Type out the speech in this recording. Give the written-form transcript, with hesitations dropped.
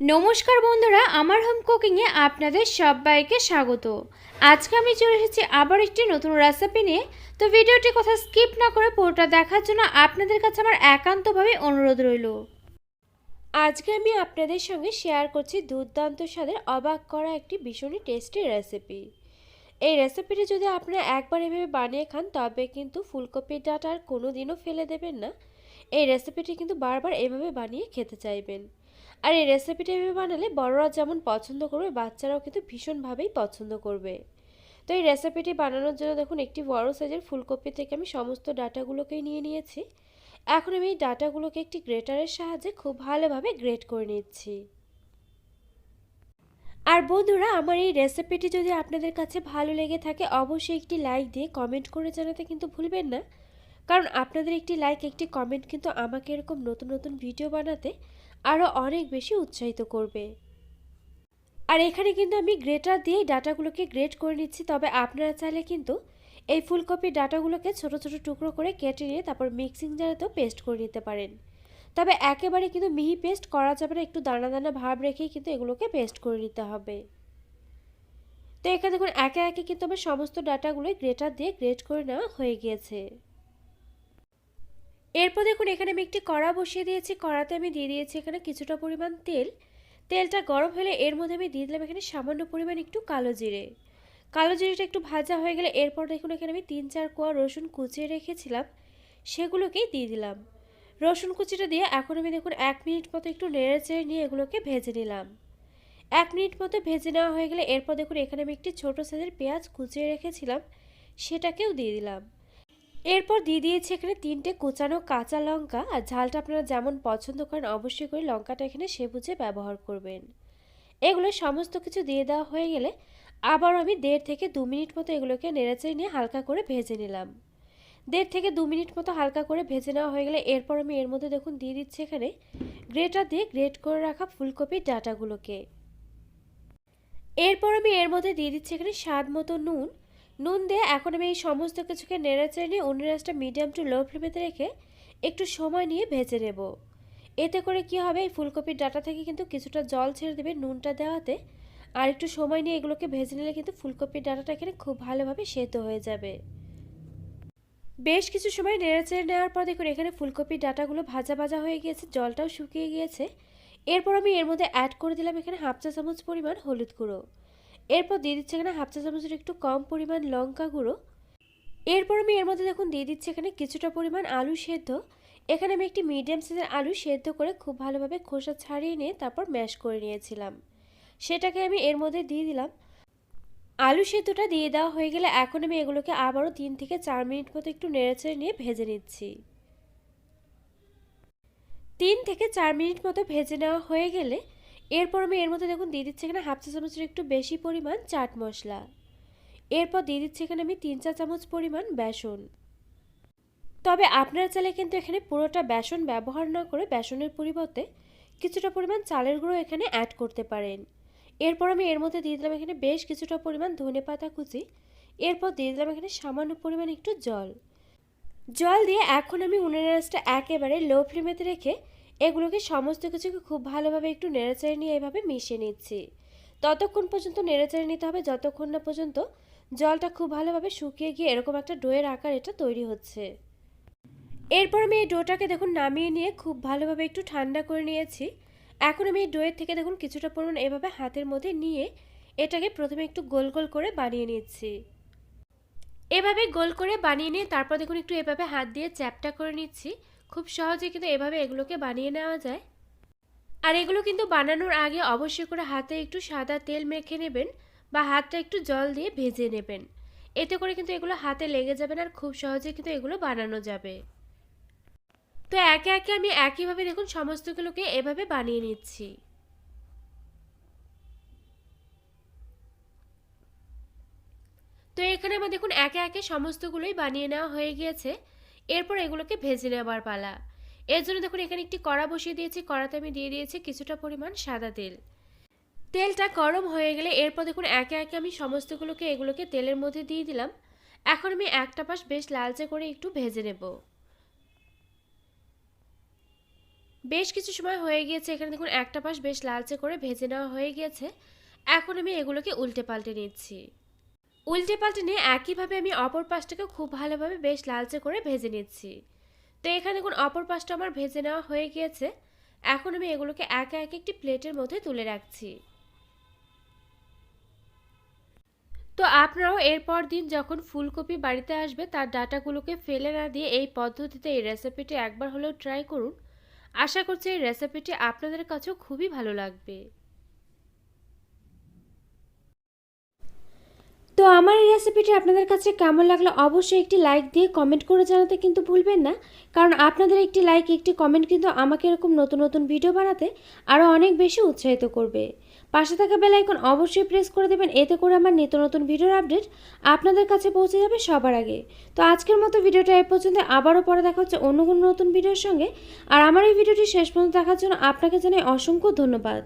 নমস্কার বন্ধুরা, আমার হোম কুকিংয়ে আপনাদের সবাইকে স্বাগত। আজকে আমি চলে এসেছি আবার একটি নতুন রেসিপি নিয়ে। তো ভিডিওটি কোথাও স্কিপ না করে পুরোটা দেখার জন্য আপনাদের কাছে আমার একান্তভাবে অনুরোধ রইল। আজকে আমি আপনাদের সঙ্গে শেয়ার করছি দুর্দান্ত স্বাদের অবাক করা একটি ভীষণই টেস্টি রেসিপি। এই রেসিপিটি যদি আপনারা একবার এভাবে বানিয়ে খান তবে কিন্তু ফুলকপির ডাঁটা আর কোনো দিনও ফেলে দেবেন না। এই রেসিপিটি কিন্তু বারবার এভাবে বানিয়ে খেতে চাইবেন। আর এই রেসিপিটি এভাবে বানালে বড়রা যেমন পছন্দ করবে, বাচ্চারাও কিন্তু ভীষণভাবেই পছন্দ করবে। তো এই রেসিপিটি বানানোর জন্য দেখুন, একটি বড় সাইজের ফুলকপি থেকে আমি সমস্ত ডাঁটাগুলোকেই নিয়ে নিয়েছি। এখন আমি এই ডাঁটাগুলোকে একটি গ্রেটারের সাহায্যে খুব ভালোভাবে গ্রেট করে নিচ্ছি। আর বন্ধুরা, আমার এই রেসিপিটি যদি আপনাদের কাছে ভালো লেগে থাকে অবশ্যই একটি লাইক দিয়ে কমেন্ট করে জানাতে কিন্তু ভুলবেন না। কারণ আপনাদের একটি লাইক, একটি কমেন্ট কিন্তু আমাকে এরকম নতুন নতুন ভিডিও বানাতে আরও অনেক বেশি উৎসাহিত করবে। আর এখানে কিন্তু আমি গ্রেটার দিয়ে ডাটাগুলোকে গ্রেট করে নিচ্ছি। তবে আপনারা চাইলে কিন্তু এই ফুলকপির ডাটাগুলোকে ছোট ছোট টুকরো করে কেটে নিয়ে তারপর মিক্সিং জারেতেও পেস্ট করে নিতে পারেন। তবে একেবারে কিন্তু মিহি পেস্ট করা যাবে না, একটু দানা দানা ভাব রেখেই কিন্তু এগুলোকে পেস্ট করে নিতে হবে। তো এখানে দেখুন একে একে কিন্তু আমার সমস্ত ডাটাগুলোই গ্রেটার দিয়ে গ্রেট করে নেওয়া হয়ে গিয়েছে। এরপর দেখুন এখানে আমি একটি কড়া বসিয়ে দিয়েছি। কড়াতে আমি দিয়ে দিয়েছি এখানে কিছুটা পরিমাণ তেল। তেলটা গরম হলে এর মধ্যে আমি দিয়ে দিলাম এখানে সামান্য পরিমাণ একটু কালো জিরে। কালো জিরেটা একটু ভাজা হয়ে গেলে এরপর দেখুন এখানে আমি 3-4 কোয়া রসুন কুচিয়ে রেখেছিলাম, সেগুলোকেই দিয়ে দিলাম। রসুন কুচিটা দিয়ে এখন আমি দেখুন 1 মিনিট মতো একটু নেড়ে চেড়ে নিয়ে এগুলোকে ভেজে নিলাম। 1 মিনিট মতো ভেজে নেওয়া হয়ে গেলে এরপর দেখুন এখানে আমি একটি ছোটো সাইজের পেঁয়াজ কুচিয়ে রেখেছিলাম, সেটাকেও দিয়ে দিলাম। এরপর দিয়ে দিয়েছি এখানে 3টে কুচানো কাঁচা লঙ্কা। আর ঝালটা আপনারা যেমন পছন্দ করেন অবশ্যই করে লঙ্কাটা এখানে সে বুঝে ব্যবহার করবেন। এগুলো সমস্ত কিছু দিয়ে দেওয়া হয়ে গেলে আবার আমি 1.5 থেকে 2 মিনিট মতো এগুলোকে নেড়েচেড়ে নিয়ে হালকা করে ভেজে নিলাম। 1.5 থেকে 2 মিনিট মতো হালকা করে ভেজে নেওয়া হয়ে গেলে এরপর আমি এর মধ্যে দেখুন দিয়ে দিচ্ছি এখানে গ্রেটার দিয়ে গ্রেট করে রাখা ফুলকপির ডাঁটাগুলোকে। এরপর আমি এর মধ্যে দিয়ে দিচ্ছি এখানে স্বাদ মতো নুন। নুন দিয়ে এখন আমি এই সমস্ত কিছুকে নেড়েচেড়ে নিয়ে উনুনের আঁচটা মিডিয়াম টু লো ফ্লেমেতে রেখে একটু সময় নিয়ে ভেজে নেব। এতে করে কি হবে, এই ফুলকপির ডাঁটা থেকে কিন্তু কিছুটা জল ছেড়ে দেবে নুনটা দেওয়াতে। আর একটু সময় নিয়ে এগুলোকে ভেজে নিলে কিন্তু ফুলকপির ডাঁটাটা এখানে খুব ভালোভাবে সেদ্ধ হয়ে যাবে। বেশ কিছু সময় নেড়েচেড়ে নেওয়ার পর দেখুন এখানে ফুলকপির ডাঁটাগুলো ভাজা ভাজা হয়ে গিয়েছে, জলটাও শুকিয়ে গিয়েছে। এরপর আমি এর মধ্যে অ্যাড করে দিলাম এখানে 1/2 চা চামচ পরিমাণ হলুদ গুঁড়ো। এরপর দিয়ে দিচ্ছি এখানে 1/2 চা চামচের একটু কম পরিমাণ লঙ্কা গুঁড়ো। এরপর আমি এর মধ্যে দেখুন দিয়ে দিচ্ছি এখানে কিছুটা পরিমাণ আলু সেদ্ধ। এখানে আমি একটি মিডিয়াম সাইজের আলু সেদ্ধ করে খুব ভালোভাবে খোসা ছাড়িয়ে নিয়ে তারপর ম্যাশ করে নিয়েছিলাম, সেটাকে আমি এর মধ্যে দিয়ে দিলাম। আলু সেদ্ধটা দিয়ে দেওয়া হয়ে গেলে এখন আমি এগুলোকে আবারও 3 থেকে 4 মিনিট মতো একটু নেড়েচেড়ে নিয়ে ভেজে নিচ্ছি। 3 থেকে 4 মিনিট মতো ভেজে নেওয়া হয়ে গেলে এরপর আমি এর মধ্যে দেখুন দিয়ে দিচ্ছি এখানে 1/2 চা চামচের একটু বেশি পরিমাণ চাট মশলা। এরপর দিয়ে দিচ্ছি এখানে আমি 3 চা চামচ পরিমাণ বেসন। তবে আপনারা চাইলে কিন্তু এখানে পুরোটা বেসন ব্যবহার না করে বেসনের পরিবর্তে কিছুটা পরিমাণ চালের গুঁড়ো এখানে অ্যাড করতে পারেন। এরপর আমি এর মধ্যে দিয়ে দিলাম এখানে বেশ কিছুটা পরিমাণ ধনেপাতা কুচি। এরপর দিয়ে দিলাম এখানে সামান্য পরিমাণ একটু জল। জল দিয়ে এখন আমি উনুনের আঁচটা একেবারে লো ফ্লেমেতে রেখে এগুলোকে সমস্ত কিছুকে খুব ভালোভাবে একটু নেড়েচেড়ে নিয়ে এভাবে মিশিয়ে নিচ্ছি। ততক্ষণ পর্যন্ত নেড়েচেড়ে নিতে হবে যতক্ষণ না পর্যন্ত জলটা খুব ভালোভাবে শুকিয়ে গিয়ে এরকম একটা ডোয়ের আকার এটা তৈরি হচ্ছে। এরপর আমি এই ডোটাকে দেখুন নামিয়ে নিয়ে খুব ভালোভাবে একটু ঠান্ডা করে নিয়েছি। এখন আমি এই ডোয়ের থেকে দেখুন কিছুটা পরিমাণ এভাবে হাতের মধ্যে নিয়ে এটাকে প্রথমে একটু গোল গোল করে বানিয়ে নিচ্ছি। এভাবে গোল করে বানিয়ে নিয়ে তারপর দেখুন একটু এভাবে হাত দিয়ে চ্যাপটা করে নিচ্ছি। খুব সহজে কিন্তু এভাবে এগুলোকে বানিয়ে নেওয়া যায়। আর এগুলো কিন্তু বানানোর আগে অবশ্যই করে হাতে একটু সাদা তেল মেখে নেবেন বা হাতটা একটু জল দিয়ে ভেজে নেবেন। এতে করে কিন্তু এগুলো হাতে লেগে যাবে না আর খুব সহজে কিন্তু এগুলো বানানো যাবে। তো একে একে আমি একইভাবে দেখুন সমস্তগুলোকে এভাবে বানিয়ে নিচ্ছি। তো এখানে আমার দেখুন একে একে সমস্তগুলোই বানিয়ে নেওয়া হয়ে গিয়েছে। এরপর এগুলোকে ভেজে নেওয়ার পালা। এর জন্য দেখুন এখানে একটি কড়া বসিয়ে দিয়েছি, কড়াতে আমি দিয়ে দিয়েছি কিছুটা পরিমাণ সাদা তেল। তেলটা গরম হয়ে গেলে এরপর দেখুন একে একে আমি সমস্তগুলোকে এগুলোকে তেলের মধ্যে দিয়ে দিলাম। এখন আমি একটা পাশ বেশ লালচে করে একটু ভেজে নেব। বেশ কিছু সময় হয়ে গিয়েছে, এখানে দেখুন একটা পাশ বেশ লালচে করে ভেজে নেওয়া হয়ে গিয়েছে। এখন আমি এগুলোকে উল্টে পাল্টে নিচ্ছি। উল্টে পাল্টে নিয়ে একইভাবে আমি অপর পাশটাকে খুব ভালোভাবে বেশ লালচে করে ভেজে নিচ্ছি। তো এখানে দেখুন অপর পাশটা আমার ভেজে নেওয়া হয়ে গিয়েছে। এখন আমি এগুলোকে একে একে একটি প্লেটের মধ্যে তুলে রাখছি। তো আপনারাও এরপর দিন যখন ফুলকপি বাড়িতে আসবে তার ডাঁটাগুলোকে ফেলে না দিয়ে এই পদ্ধতিতে এই রেসিপিটি একবার হলেও ট্রাই করুন। আশা করছি এই রেসিপিটি আপনাদের কাছেও খুবই ভালো লাগবে। তো আমার এই রেসিপিটি আপনাদের কাছে কেমন লাগলো অবশ্যই একটি লাইক দিয়ে কমেন্ট করে জানাতে কিন্তু ভুলবেন না, কারণ আপনাদের একটি লাইক একটি কমেন্ট কিন্তু আমাকে এরকম নতুন নতুন ভিডিও বানাতে আরও অনেক বেশি উৎসাহিত করবে। পাশে থাকা বেল আইকন অবশ্যই প্রেস করে দেবেন, এতে করে আমার নিত্য নতুন ভিডিওর আপডেট আপনাদের কাছে পৌঁছে যাবে সবার আগে। তো আজকের মতো ভিডিওটা এই পর্যন্ত, আবারও পরে দেখা হচ্ছে অন্য কোনো নতুন ভিডিওর সঙ্গে। আর আমার এই ভিডিওটি শেষ পর্যন্ত দেখার জন্য আপনাকে জানাই অসংখ্য ধন্যবাদ।